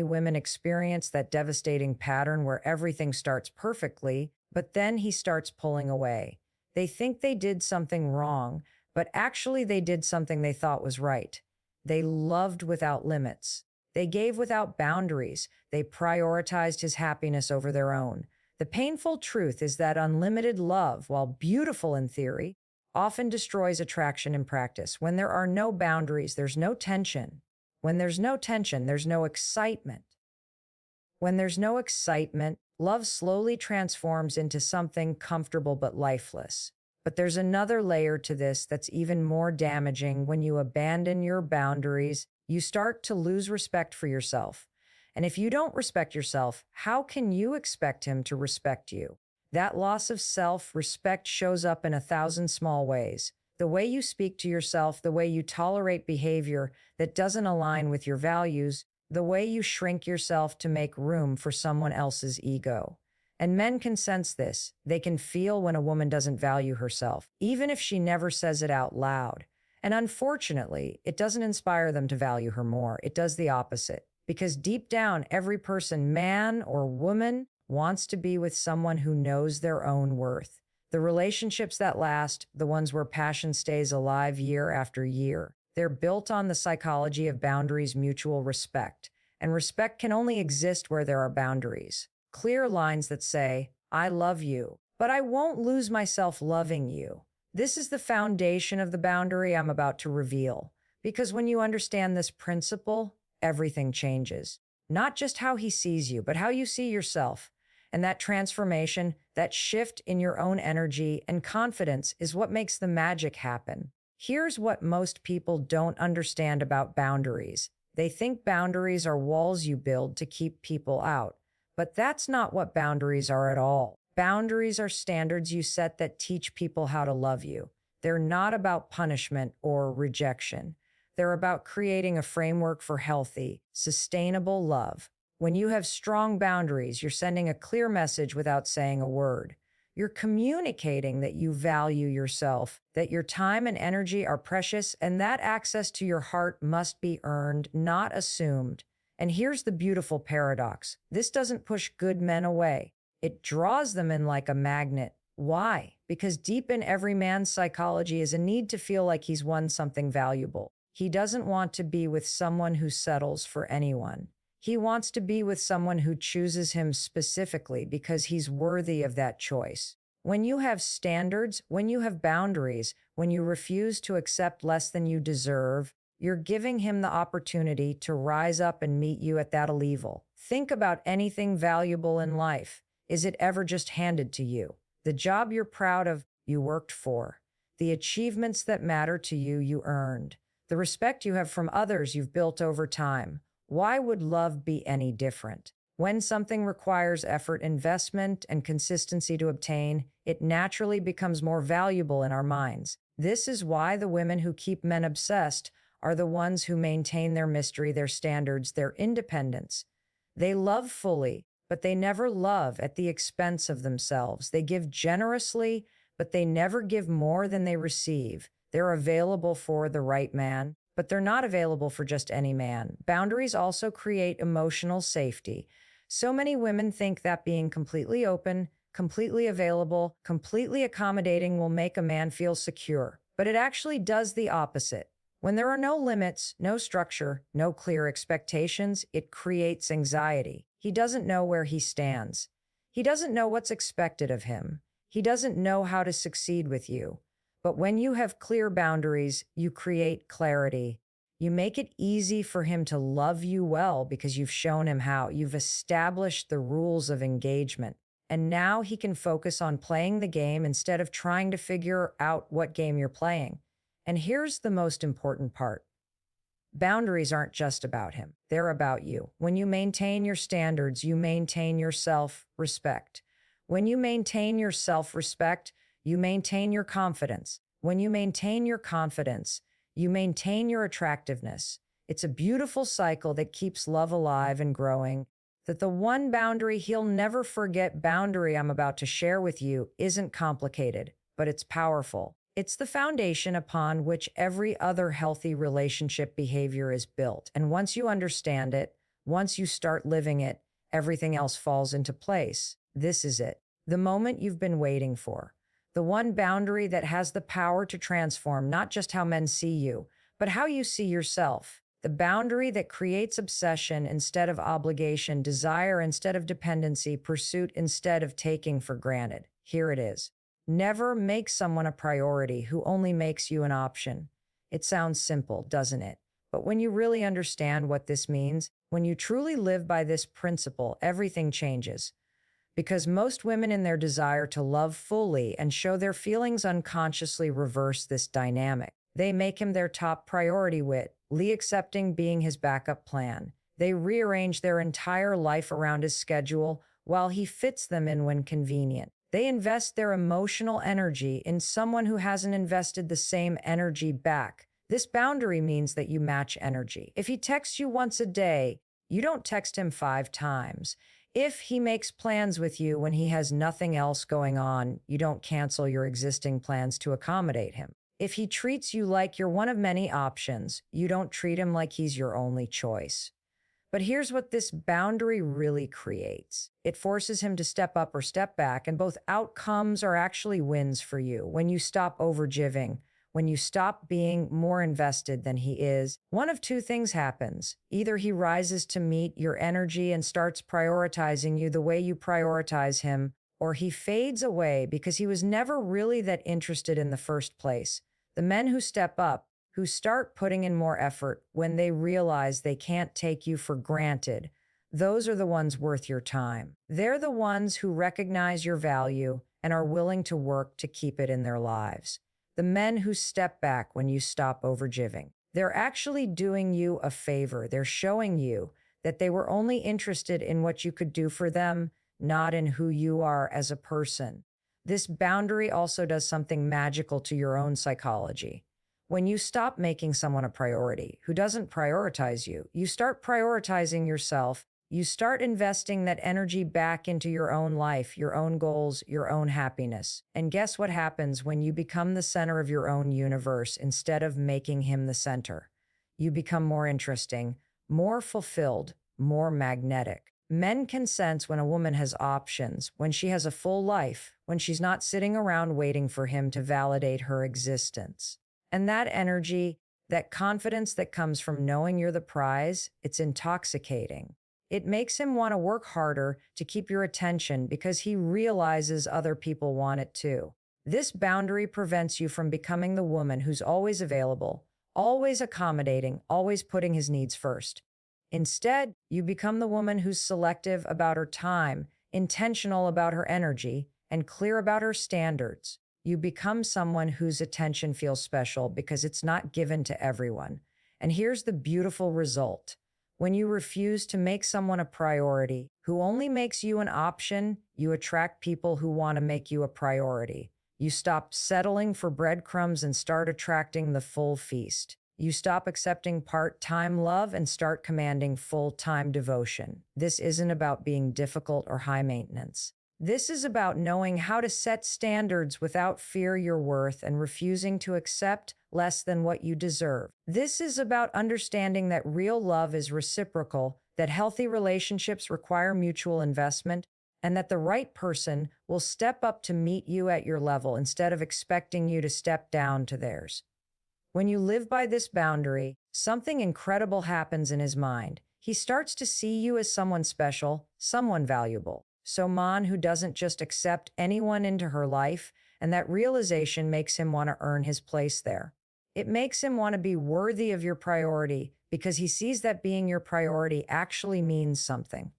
Women experience that devastating pattern where everything starts perfectly, but then he starts pulling away. They think they did something wrong, but actually they did something they thought was right. They loved without limits. They gave without boundaries. They prioritized his happiness over their own. The painful truth is that unlimited love, while beautiful in theory, often destroys attraction in practice. When there are no boundaries, there's no tension. When there's no tension, there's no excitement. When there's no excitement, love slowly transforms into something comfortable but lifeless. But there's another layer to this that's even more damaging. When you abandon your boundaries, you start to lose respect for yourself. And if you don't respect yourself, how can you expect him to respect you? That loss of self-respect shows up in 1,000 small ways. The way you speak to yourself, the way you tolerate behavior that doesn't align with your values, the way you shrink yourself to make room for someone else's ego. And men can sense this. They can feel when a woman doesn't value herself, even if she never says it out loud. And unfortunately, it doesn't inspire them to value her more. It does the opposite. Because deep down, every person, man or woman, wants to be with someone who knows their own worth. The relationships that last, the ones where passion stays alive year after year, they're built on the psychology of boundaries, mutual respect. And respect can only exist where there are boundaries. Clear lines that say, I love you, but I won't lose myself loving you. This is the foundation of the boundary I'm about to reveal. Because when you understand this principle, everything changes. Not just how he sees you, but how you see yourself. And that transformation, that shift in your own energy and confidence is what makes the magic happen. Here's what most people don't understand about boundaries. They think boundaries are walls you build to keep people out. But that's not what boundaries are at all. Boundaries are standards you set that teach people how to love you. They're not about punishment or rejection. They're about creating a framework for healthy, sustainable love. When you have strong boundaries, you're sending a clear message without saying a word. You're communicating that you value yourself, that your time and energy are precious, and that access to your heart must be earned, not assumed. And here's the beautiful paradox. This doesn't push good men away. It draws them in like a magnet. Why? Because deep in every man's psychology is a need to feel like he's won something valuable. He doesn't want to be with someone who settles for anyone. He wants to be with someone who chooses him specifically because he's worthy of that choice. When you have standards, when you have boundaries, when you refuse to accept less than you deserve, you're giving him the opportunity to rise up and meet you at that level. Think about anything valuable in life. Is it ever just handed to you? The job you're proud of, you worked for. The achievements that matter to you, you earned. The respect you have from others, you've built over time. Why would love be any different? When something requires effort, investment, and consistency to obtain, it naturally becomes more valuable in our minds. This is why the women who keep men obsessed are the ones who maintain their mystery, their standards, their independence. They love fully, but they never love at the expense of themselves. They give generously, but they never give more than they receive. They're available for the right man, but they're not available for just any man. Boundaries also create emotional safety. So many women think that being completely open, completely available, completely accommodating will make a man feel secure. But it actually does the opposite. When there are no limits, no structure, no clear expectations, it creates anxiety. He doesn't know where he stands. He doesn't know what's expected of him. He doesn't know how to succeed with you. But when you have clear boundaries, you create clarity. You make it easy for him to love you well because you've shown him how. You've established the rules of engagement. And now he can focus on playing the game instead of trying to figure out what game you're playing. And here's the most important part. Boundaries aren't just about him. They're about you. When you maintain your standards, you maintain your self-respect. When you maintain your self-respect, you maintain your confidence. When you maintain your confidence, you maintain your attractiveness. It's a beautiful cycle that keeps love alive and growing. That the one boundary he'll never forget, boundary I'm about to share with you, isn't complicated, but it's powerful. It's the foundation upon which every other healthy relationship behavior is built. And once you understand it, Once you start living it, everything else falls into place. This is it. The moment you've been waiting for. The one boundary that has the power to transform not just how men see you, but how you see yourself. The boundary that creates obsession instead of obligation, desire instead of dependency, pursuit instead of taking for granted. Here it is. Never make someone a priority who only makes you an option. It sounds simple, doesn't it? But when you really understand what this means, when you truly live by this principle, everything changes. Because most women in their desire to love fully and show their feelings unconsciously reverse this dynamic. They make him their top priority Lee accepting being his backup plan. They rearrange their entire life around his schedule while he fits them in when convenient. They invest their emotional energy in someone who hasn't invested the same energy back. This boundary means that you match energy. If he texts you once a day, you don't text him 5 times. If he makes plans with you when he has nothing else going on, you don't cancel your existing plans to accommodate him. If he treats you like you're one of many options, you don't treat him like he's your only choice. But here's what this boundary really creates. It forces him to step up or step back, and both outcomes are actually wins for you. When you stop overgiving, when you stop being more invested than he is, one of 2 things happens. Either he rises to meet your energy and starts prioritizing you the way you prioritize him, or he fades away because he was never really that interested in the first place. The men who step up, who start putting in more effort when they realize they can't take you for granted, those are the ones worth your time. They're the ones who recognize your value and are willing to work to keep it in their lives. The men who step back when you stop overgiving. They're actually doing you a favor. They're showing you that they were only interested in what you could do for them, not in who you are as a person. This boundary also does something magical to your own psychology. When you stop making someone a priority who doesn't prioritize you, you start prioritizing yourself. You start investing that energy back into your own life, your own goals, your own happiness. And guess what happens when you become the center of your own universe instead of making him the center? You become more interesting, more fulfilled, more magnetic. Men can sense when a woman has options, when she has a full life, when she's not sitting around waiting for him to validate her existence. And that energy, that confidence that comes from knowing you're the prize, it's intoxicating. It makes him want to work harder to keep your attention because he realizes other people want it too. This boundary prevents you from becoming the woman who's always available, always accommodating, always putting his needs first. Instead, you become the woman who's selective about her time, intentional about her energy, and clear about her standards. You become someone whose attention feels special because it's not given to everyone. And here's the beautiful result. When you refuse to make someone a priority, who only makes you an option, you attract people who want to make you a priority. You stop settling for breadcrumbs and start attracting the full feast. You stop accepting part-time love and start commanding full-time devotion. This isn't about being difficult or high maintenance. This is about knowing how to set standards without fear your worth and refusing to accept less than what you deserve. This is about understanding that real love is reciprocal, that healthy relationships require mutual investment, and that the right person will step up to meet you at your level instead of expecting you to step down to theirs. When you live by this boundary, something incredible happens in his mind. He starts to see you as someone special, someone valuable. Someone who doesn't just accept anyone into her life, and that realization makes him want to earn his place there. It makes him want to be worthy of your priority because he sees that being your priority actually means something.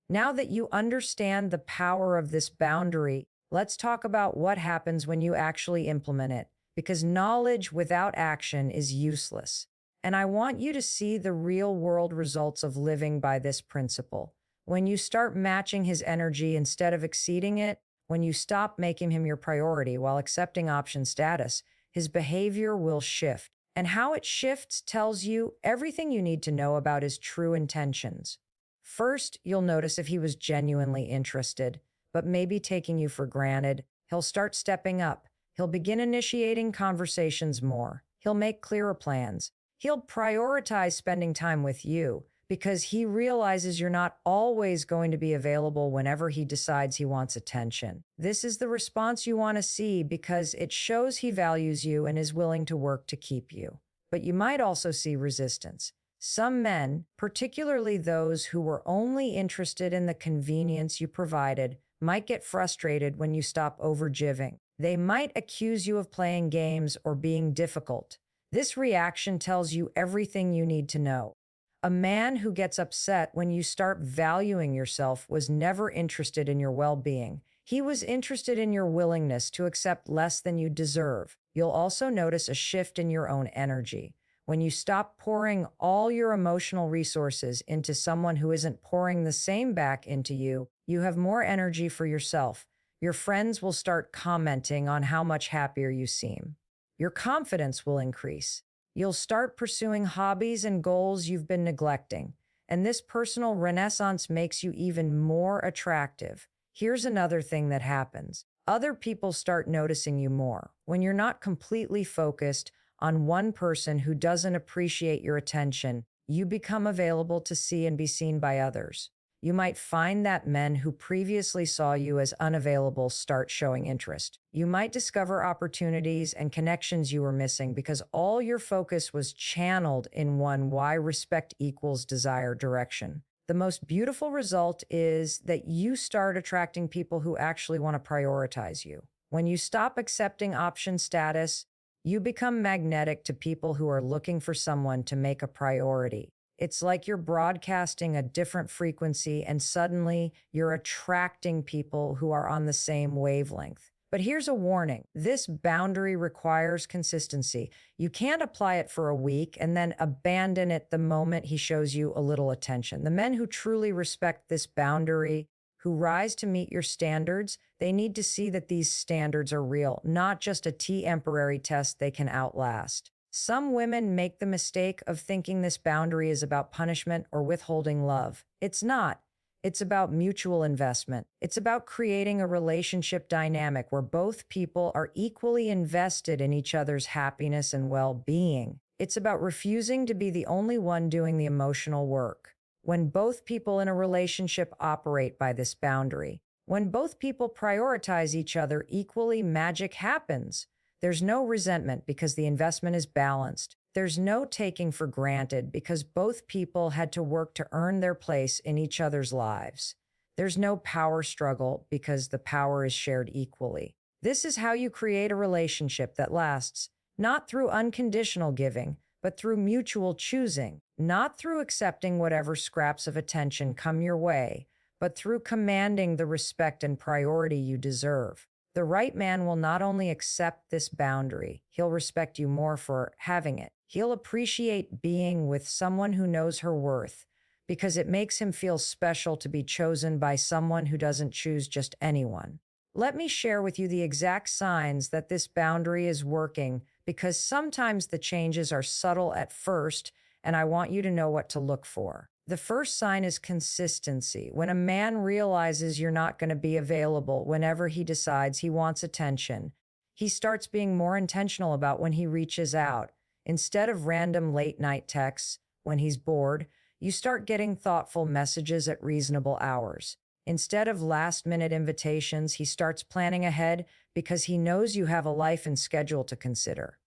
Now that you understand the power of this boundary, let's talk about what happens when you actually implement it, because knowledge without action is useless. And I want you to see the real-world results of living by this principle. When you start matching his energy instead of exceeding it, when you stop making him your priority while accepting option status, his behavior will shift. And how it shifts tells you everything you need to know about his true intentions. First, you'll notice if he was genuinely interested, but maybe taking you for granted. He'll start stepping up. He'll begin initiating conversations more. He'll make clearer plans. He'll prioritize spending time with you, because he realizes you're not always going to be available whenever he decides he wants attention. This is the response you want to see because it shows he values you and is willing to work to keep you. But you might also see resistance. Some men, particularly those who were only interested in the convenience you provided, might get frustrated when you stop overgiving. They might accuse you of playing games or being difficult. This reaction tells you everything you need to know. A man who gets upset when you start valuing yourself was never interested in your well-being. He was interested in your willingness to accept less than you deserve. You'll also notice a shift in your own energy. When you stop pouring all your emotional resources into someone who isn't pouring the same back into you, you have more energy for yourself. Your friends will start commenting on how much happier you seem. Your confidence will increase. You'll start pursuing hobbies and goals you've been neglecting. And this personal renaissance makes you even more attractive. Here's another thing that happens. Other people start noticing you more. When you're not completely focused on one person who doesn't appreciate your attention, you become available to see and be seen by others. You might find that men who previously saw you as unavailable start showing interest. You might discover opportunities and connections you were missing because all your focus was channeled in one why respect equals desire direction. The most beautiful result is that you start attracting people who actually want to prioritize you. When you stop accepting option status, you become magnetic to people who are looking for someone to make a priority. It's like you're broadcasting a different frequency and suddenly you're attracting people who are on the same wavelength. But here's a warning. This boundary requires consistency. You can't apply it for a week and then abandon it the moment he shows you a little attention. The men who truly respect this boundary, who rise to meet your standards, they need to see that these standards are real, not just a temporary test they can outlast. Some women make the mistake of thinking this boundary is about punishment or withholding love. It's not. It's about mutual investment. It's about creating a relationship dynamic where both people are equally invested in each other's happiness and well-being. It's about refusing to be the only one doing the emotional work. When both people in a relationship operate by this boundary, when both people prioritize each other equally, magic happens. There's no resentment because the investment is balanced. There's no taking for granted because both people had to work to earn their place in each other's lives. There's no power struggle because the power is shared equally. This is how you create a relationship that lasts, not through unconditional giving, but through mutual choosing, not through accepting whatever scraps of attention come your way, but through commanding the respect and priority you deserve. The right man will not only accept this boundary, he'll respect you more for having it. He'll appreciate being with someone who knows her worth because it makes him feel special to be chosen by someone who doesn't choose just anyone. Let me share with you the exact signs that this boundary is working because sometimes the changes are subtle at first, and I want you to know what to look for. The first sign is consistency. When a man realizes you're not going to be available whenever he decides he wants attention, he starts being more intentional about when he reaches out. Instead of random late-night texts when he's bored, you start getting thoughtful messages at reasonable hours. Instead of last-minute invitations, he starts planning ahead because he knows you have a life and schedule to consider.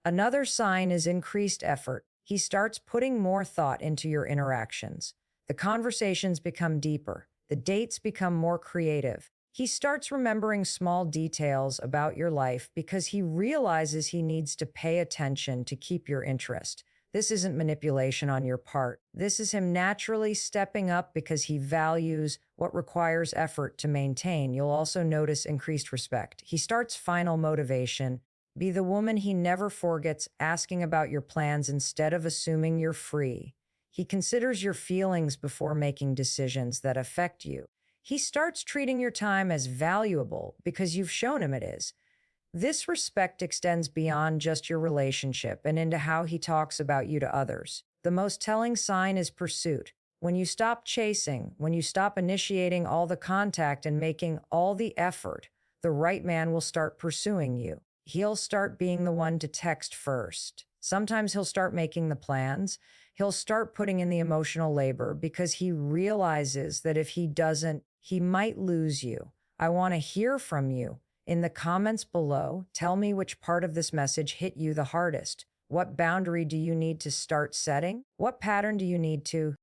Another sign is increased effort. He starts putting more thought into your interactions. The conversations become deeper. The dates become more creative. He starts remembering small details about your life because he realizes he needs to pay attention to keep your interest. This isn't manipulation on your part. This is him naturally stepping up because he values what requires effort to maintain. You'll also notice increased respect. He starts final motivation. Be the woman he never forgets, asking about your plans instead of assuming you're free. He considers your feelings before making decisions that affect you. He starts treating your time as valuable because you've shown him it is. This respect extends beyond just your relationship and into how he talks about you to others. The most telling sign is pursuit. When you stop chasing, when you stop initiating all the contact and making all the effort, the right man will start pursuing you. He'll start being the one to text first. Sometimes he'll start making the plans. He'll start putting in the emotional labor because he realizes that if he doesn't, he might lose you. I want to hear from you. In the comments below, tell me which part of this message hit you the hardest. What boundary do you need to start setting? What pattern do you need to